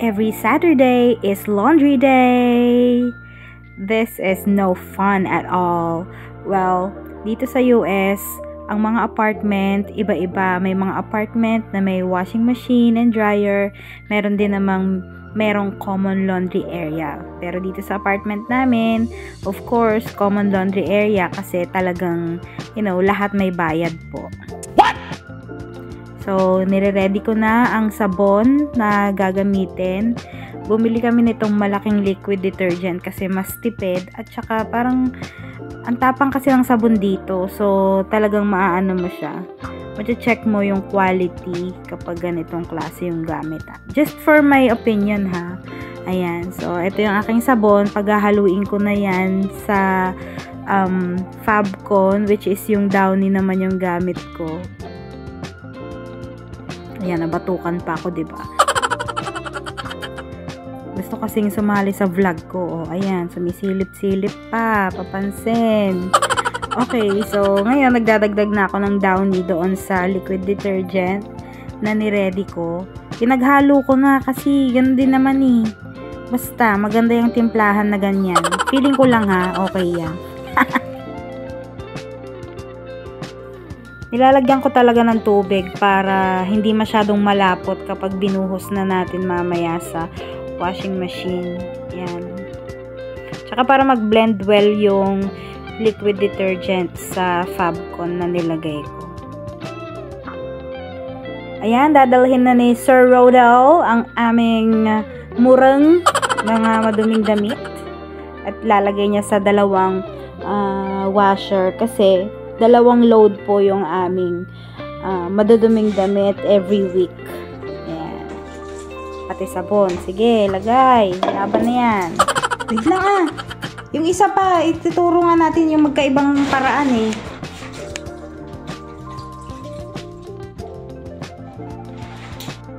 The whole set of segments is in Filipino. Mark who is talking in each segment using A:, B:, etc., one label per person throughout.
A: Every Saturday is laundry day. This is no fun at all. Well, dito sa US, ang mga apartment, iba-iba. May mga apartment na may washing machine and dryer. Meron din namang merong common laundry area. Pero dito sa apartment namin, of course, common laundry area kasi talagang, lahat may bayad po. What? So, nire-ready ko na ang sabon na gagamitin. Bumili kami nitong malaking liquid detergent kasi mas tipid at saka parang ang tapang kasi ng sabon dito. So, talagang maaano mo siya. Check mo yung quality kapag ganitong klase yung gamit. Just for my opinion ha. Ayan. So, ito yung aking sabon. Paghahaluin ko na yan sa Fabcon, which is yung Downy naman yung gamit ko. Ayan, nabatukan pa ako, diba? Gusto kasing sumali sa vlog ko. Ayan, sumisilip-silip pa. Papansin. Okay, so ngayon nagdadagdag na ako ng Downy doon sa liquid detergent na niready ko. Pinaghalo ko na kasi yun din naman eh. Basta, maganda yung timplahan na ganyan. Feeling ko lang ha, okay yan. Nilalagyan ko talaga ng tubig para hindi masyadong malapot kapag binuhos na natin mamaya sa washing machine. Yan. Tsaka para mag-blend well yung liquid detergent sa Fabcon na nilagay ko. Ayan, dadalhin na ni Sir Rodel ang aming murang mga maduming damit at lalagay niya sa dalawang washer kasi dalawang load po yung aming maduduming damit every week. Ayan. Pati sabon. Sige, lagay. Laban na yan. Wait lang ah. Yung isa pa, ituturo nga natin yung magkaibang paraan eh.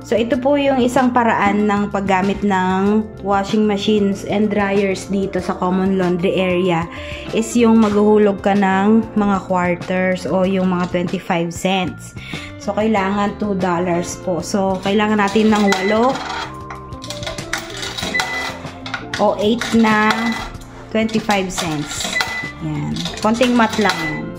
A: So, ito po yung isang paraan ng paggamit ng washing machines and dryers dito sa common laundry area is yung maghuhulog ka ng mga quarters o yung mga 25 cents. So, kailangan $2 po. So, kailangan natin ng 8 o 8 na 25 cents. Yan. Konting mat lang yan.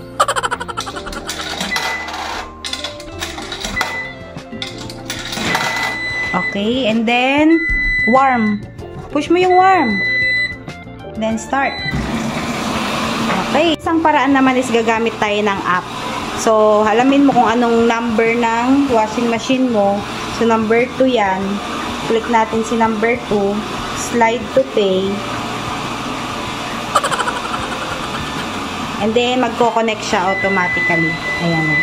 A: Okay, and then warm. Push mo yung warm. Then start. Okay, isang paraan naman is gagamit tayo ng app. So, halamin mo kung anong number ng washing machine mo. So, number 2 yan. Click natin si number 2. Slide to pay. And then, magko-connect siya automatically. Ayan o.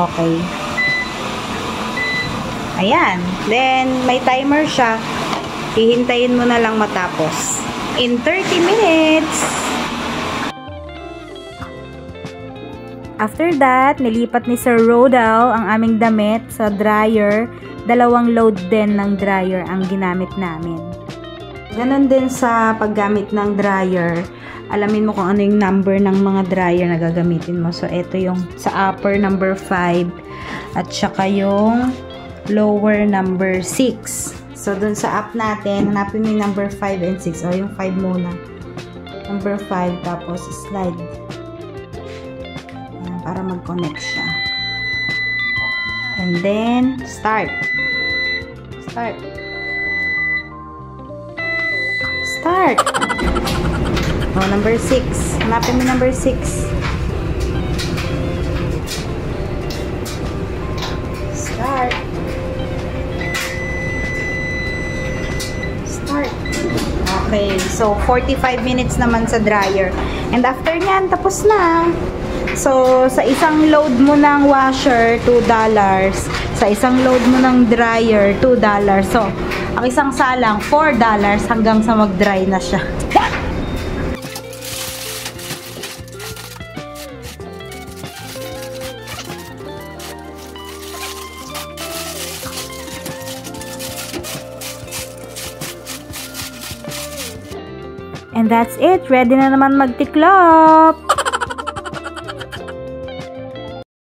A: Okay. Ayan. Then, may timer siya. Hihintayin mo na lang matapos. In 30 minutes. After that, nilipat ni Sir Rodel ang aming damit sa dryer. Dalawang load din ng dryer ang ginamit namin. Ganon din sa paggamit ng dryer. Alamin mo kung ano yung number ng mga dryer na gagamitin mo. So, ito yung sa upper number 5 at saka yung lower number 6. So, dun sa app natin, hanapin mo yung number 5 and 6. O, yung 5 muna. Number 5, tapos slide. Ayan, para mag-connect siya. And then, start. Start. Start. O, number 6. Hanapin mo number 6. Start. Okay, so 45 minutes naman sa dryer. And after nyan, tapos na. So, sa isang load mo ng washer, $2. Sa isang load mo ng dryer, $2. So, ang isang salang, $4 hanggang sa mag-dry na siya. And that's it. Ready na naman magtiklop.